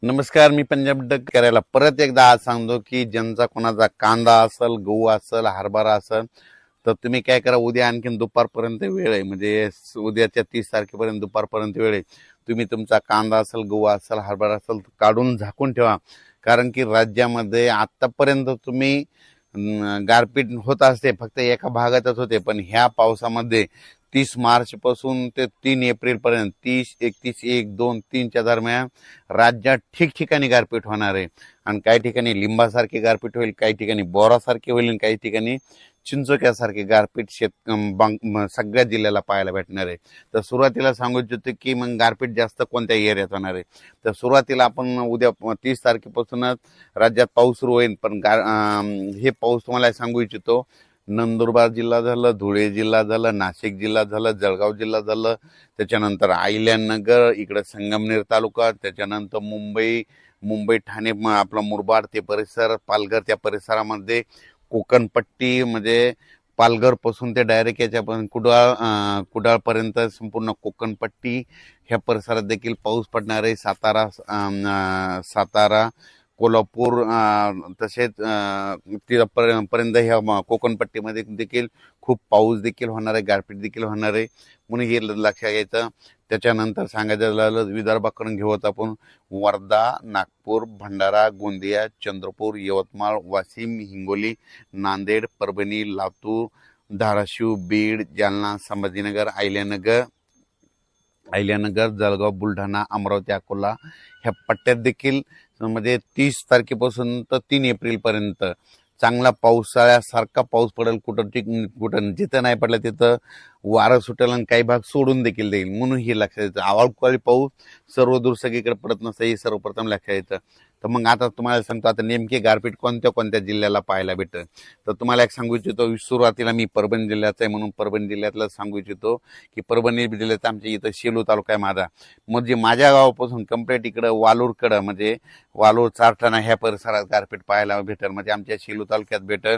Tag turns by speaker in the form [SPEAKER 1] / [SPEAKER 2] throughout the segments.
[SPEAKER 1] नमस्कार, मी पंजाब डक करायला परत एकदा आज सांगतो की ज्यांचा कोणाचा कांदा असेल, गहू असेल, हरभरा असेल, तर तुम्ही काय करा, उद्या आणखीन दुपारपर्यंत वेळ आहे. म्हणजे उद्याच्या 30 तारखेपर्यंत दुपारपर्यंत वेळ आहे. तुम्ही तुमचा कांदा असेल, गहू असेल, हरभरा असेल काढून झाकून ठेवा. कारण की राज्यामध्ये आतापर्यंत तुम्ही गारपीट होत असते, फक्त एका भागातच होते. पण ह्या पावसामध्ये 30 मार्च पासून ते 3 एप्रिल पर्यंत 31, 1, 2, 3च्या दरम्यान राज्यात ठिकठिकाणी गारपीट होणार आहे. आणि काही ठिकाणी लिंबासारखी गारपीट होईल, काही ठिकाणी बोरासारखी होईल, आणि काही ठिकाणी चिंचोक्यासारखी गारपीट सगळ्या जिल्ह्याला पाहायला भेटणार आहे. तर सुरुवातीला सांगू इच्छितो की मग गारपीट जास्त कोणत्या एरियात होणार आहे. तर सुरुवातीला आपण उद्या 30 तारखेपासूनच राज्यात पाऊस सुरू होईल. पण हे पाऊस तुम्हाला सांगू इच्छितो, नंदुरबार जिल्हा झालं, धुळे जिल्हा झालं, नाशिक जिल्हा झालं, जळगाव जिल्हा झालं, त्याच्यानंतर अहिल्यानगर, इकडं संगमनेर तालुका, त्याच्यानंतर मुंबई ठाणे, आपला मुरबाड ते परिसर, पालघर त्या परिसरामध्ये, कोकणपट्टी म्हणजे पालघर पासून ते डायरेक्ट याच्यापर्यंत कुडाळपर्यंत संपूर्ण कोकणपट्टी ह्या परिसरात देखील पाऊस पडणार आहे. सातारा, कोल्हापूर, तसेच तिथपर्यंत ह्या कोकणपट्टीमध्ये देखील खूप पाऊस देखील होणार आहे, गारपीट देखील होणार आहे, म्हणून हे लक्षात घ्यायचं. त्याच्यानंतर सांगायचं झालं विदर्भाकडून घेऊत आपण, वर्धा, नागपूर, भंडारा, गोंदिया, चंद्रपूर, यवतमाळ, वाशिम, हिंगोली, नांदेड, परभणी, लातूर, धाराशिव, बीड, जालना, संभाजीनगर, अहिल्यानगर, जळगाव, बुलढाणा, अमरावती, अकोला ह्या पट्ट्यात देखील म्हणजे 30 तारखेपासून तर 3 एप्रिल पर्यंत चांगला पावसाळ्यासारखा पाऊस पडेल. कुठं जिथं नाही पडलं तिथं वारं सुटेल आणि काही भाग सोडून देखील देईल, म्हणून हे लक्षात येतं. अवकाळी पाऊस सर्वदूर सगळीकडे पडत नसतं, हे सर्वप्रथम लक्षात येतं. तर मग आता तुम्हाला सांगतो, आता नेमके गारपीट कोणत्या कोणत्या जिल्ह्याला पाहायला भेटतं. तर तुम्हाला एक सांगू इच्छितो, सुरुवातीला मी परभणी जिल्ह्याचा आहे म्हणून परभणी जिल्ह्यातलं सांगू इच्छितो की परभणी जिल्ह्यात आमच्या इथं सेलू तालुका आहे माझा. म्हणजे माझ्या गावापासून कम्प्लीट इकडं वालूरकडं, म्हणजे वालूर, चारठाणा ह्या परिसरात गारपीट पाहायला भेटेल. म्हणजे आमच्या सेलू तालुक्यात भेटेल,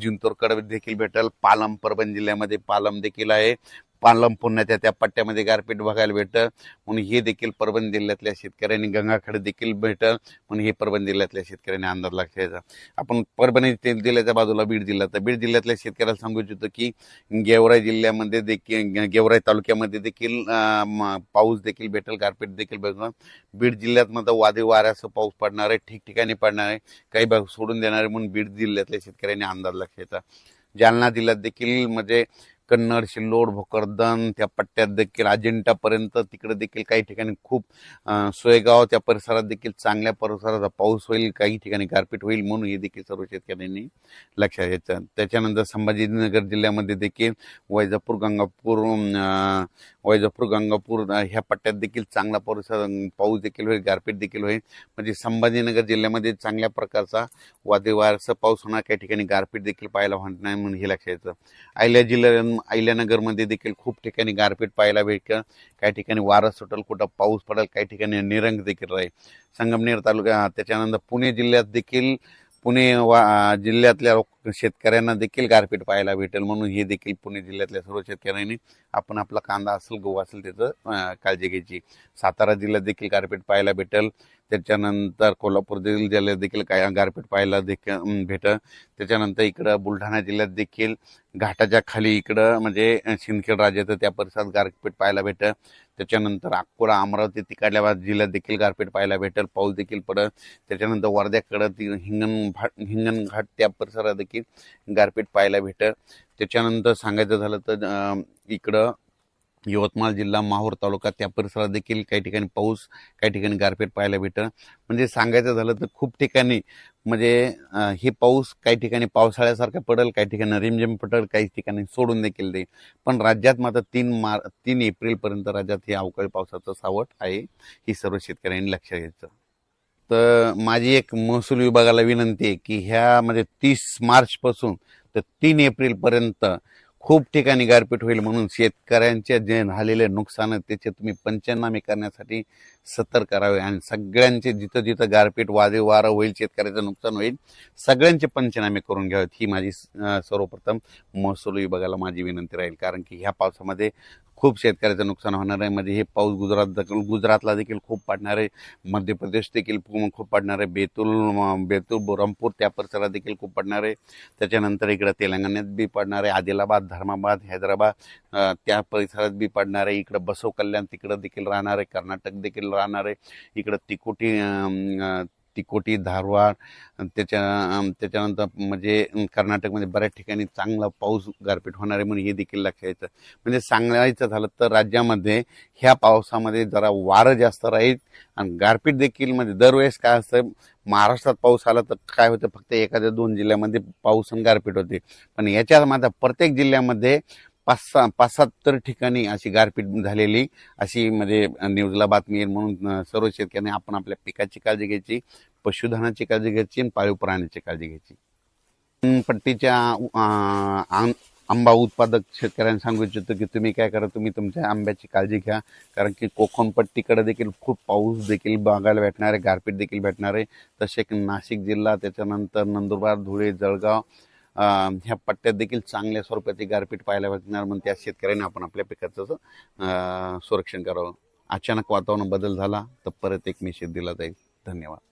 [SPEAKER 1] जिंतूरकडे देखील भेटेल, पालम, परभणी जिल्ह्यामध्ये पालम देखील आहे, पालम पुण्याच्या त्या पट्ट्यामध्ये गारपीट बघायला भेटतं. म्हणून हे देखील परभणी जिल्ह्यातल्या शेतकऱ्यांनी, गंगाखेड देखील भेटल, म्हणून हे परभणी जिल्ह्यातल्या शेतकऱ्यांनी अंदाज लक्षायचा. आपण परभणी जिल्ह्याच्या बाजूला बीड जिल्हा, तर बीड जिल्ह्यातल्या शेतकऱ्याला सांगू इच्छितो की गेवराई जिल्ह्यामध्ये देखील, गेवराई तालुक्यामध्ये देखील पाऊस देखील भेटेल, गारपीट देखील भेटणार. बीड जिल्ह्यात मध्ये वादळी वाऱ्यासह पाऊस पडणार आहे, ठिकठिकाणी पडणार आहे, काही भाग सोडून देणार आहे, म्हणून बीड जिल्ह्यातल्या शेतकऱ्यांनी अंदाज लक्षायचा. जालना जिल्ह्यात देखील म्हणजे कन्नड, सिल्लोड, भोकरदन त्या पट्ट्यात देखील अजिंठापर्यंत तिकडे देखील काही ठिकाणी खूप, सोयगाव त्या परिसरात देखील चांगल्या परिसराचा पाऊस होईल, काही ठिकाणी गारपीट होईल, म्हणून हे देखील सर्व शेतकऱ्यांनी लक्षात घ्यायचं. त्याच्यानंतर संभाजीनगर जिल्ह्यामध्ये देखील वैजापूर, गंगापूर ह्या पट्ट्यात देखील चांगला पाऊस देखील होईल, गारपीट देखील होईल. म्हणजे संभाजीनगर जिल्ह्यामध्ये चांगल्या प्रकारचा वादळी वाऱ्यासह पाऊस होणार, काही ठिकाणी गारपीट देखील पाहायला होणार नाही, म्हणून हे लक्षात येतं. अहिल्यानगरमध्ये देखील खूप ठिकाणी गारपीट पाहायला भेटेल, काही ठिकाणी वारं सुटेल, कुठं पाऊस पडेल, काही ठिकाणी निरंग देखील राहील. संगमनेर तालुका, त्याच्यानंतर पुणे जिल्ह्यात देखील, जिल्ह्यातल्या शेतकऱ्यांना देखील गारपीट पाहायला भेटेल, म्हणून हे देखील पुणे जिल्ह्यातल्या सर्व शेतकऱ्यांनी आपण आपला कांदा असेल, गहू असेल त्याचं काळजी घ्यायची. सातारा जिल्ह्यात देखील गारपीट पाहायला भेटेल. त्याच्यानंतर कोल्हापूर जिल्ह्यात देखील काय गारपीट पाहायला देखील भेटेल. त्याच्यानंतर इकडं बुलढाणा जिल्ह्यात देखील घाटाच्या खाली इकडं म्हणजे सिंदखेड राजाचं त्या परिसरात गारपीट पाहायला भेटेल. त्याच्यानंतर अकोला, अमरावती तिकडल्या जिल्ह्यात देखील गारपीट पाहायला भेटेल, पाऊस देखील पडेल. त्याच्यानंतर वर्ध्याकडं हिंगणघाट त्या परिसरात देखील गारपीट पाहायला भेटेल. त्याच्यानंतर सांगायचं झालं तर इकडं यवतमाळ जिल्हा, माहूर तालुका त्या परिसरात देखील काही ठिकाणी पाऊस, काही ठिकाणी गारपीट पाहायला भेटेल. म्हणजे सांगायचं झालं तर खूप ठिकाणी म्हणजे हे पाऊस काही ठिकाणी पावसाळ्यासारखा पडेल, काही ठिकाणी रिमझिम पडेल, काही ठिकाणी सोडून देखील देईल. पण राज्यात मात्र 3 एप्रिलपर्यंत राज्यात हे अवकाळी पावसाचं सावट आहे, ही सर्व शेतकऱ्यांनी लक्षात घ्यायचं. तर माझी एक महसूल विभागाला विनंती आहे की ह्या म्हणजे 30 मार्चपासून तर 3 एप्रिलपर्यंत खूप ठिकाणी गारपीट होईल, म्हणून शेतकऱ्यांचे जे झालेले नुकसान त्याचे तुम्ही पंचनामे करण्यासाठी सतर्क करावे आणि सगळ्यांचे जिथं जिथं गारपीट वारं होईल, शेतकऱ्याचं नुकसान होईल, सगळ्यांचे पंचनामे करून घ्यावेत ही माझी सर्वप्रथम महसूल विभागाला माझी विनंती राहील. कारण की ह्या पावसामध्ये खूप शेतकऱ्याचं नुकसान होणार आहे. म्हणजे हे पाऊस गुजरातला देखील खूप पडणार आहे, मध्य प्रदेश देखील खूप पडणार आहे, बेतूल बोरमपूर त्या परिसरात देखील खूप पडणार आहे. त्याच्यानंतर इकडं तेलंगणात बी पडणार आहे, आदिलाबाद, धर्माबाद, हैदराबाद त्या परिसरात बी पडणार आहे. इकडं बसव कल्याण तिकडं देखील राहणार आहे, कर्नाटक देखील राहणार आहे. इकडं तिकोटी, धारवाड, त्याच्यानंतर म्हणजे कर्नाटकमध्ये बऱ्याच ठिकाणी चांगला पाऊस गारपीट होणार आहे म्हणून हे देखील लक्षात येतं. म्हणजे सांगायचं झालं तर राज्यामध्ये ह्या पावसामध्ये जरा वारं जास्त राहील आणि गारपीट देखील. म्हणजे दरवेळेस काय असतं, महाराष्ट्रात पाऊस आला तर काय होतं, फक्त एखाद्या 2 जिल्ह्यामध्ये पाऊस आणि गारपीट होते. पण याच्यात मात्र प्रत्येक जिल्ह्यामध्ये 5-7 ठिकाणी अशी गारपीट झालेली अशी म्हणजे न्यूजला बातमी येईल. म्हणून सर्व शेतकऱ्यांनी आपण आपल्या पिकाची काळजी घ्यायची, पशुधनाची काळजी घ्यायची आणि पाळीव प्राण्याची काळजी घ्यायची. पट्टीच्या आंबा उत्पादक शेतकऱ्यांना सांगू इच्छितो की तुम्ही काय करा, तुम्ही तुमच्या आंब्याची काळजी घ्या. कारण की कोकण पट्टीकडे देखील खूप पाऊस देखील बघायला भेटणार आहे, गारपीट देखील भेटणार आहे. तसे नाशिक जिल्हा, त्याच्यानंतर नंदुरबार, धुळे, जळगाव ह्या पट्ट्यात देखील चांगल्या स्वरूपाची गारपीट पाहायला भेटणार. म्हणून त्या शेतकऱ्यांनी आपण आपल्या पिकाचं संरक्षण करावं. अचानक वातावरण बदल झाला तर परत एक मेसेज दिला जाईल. धन्यवाद.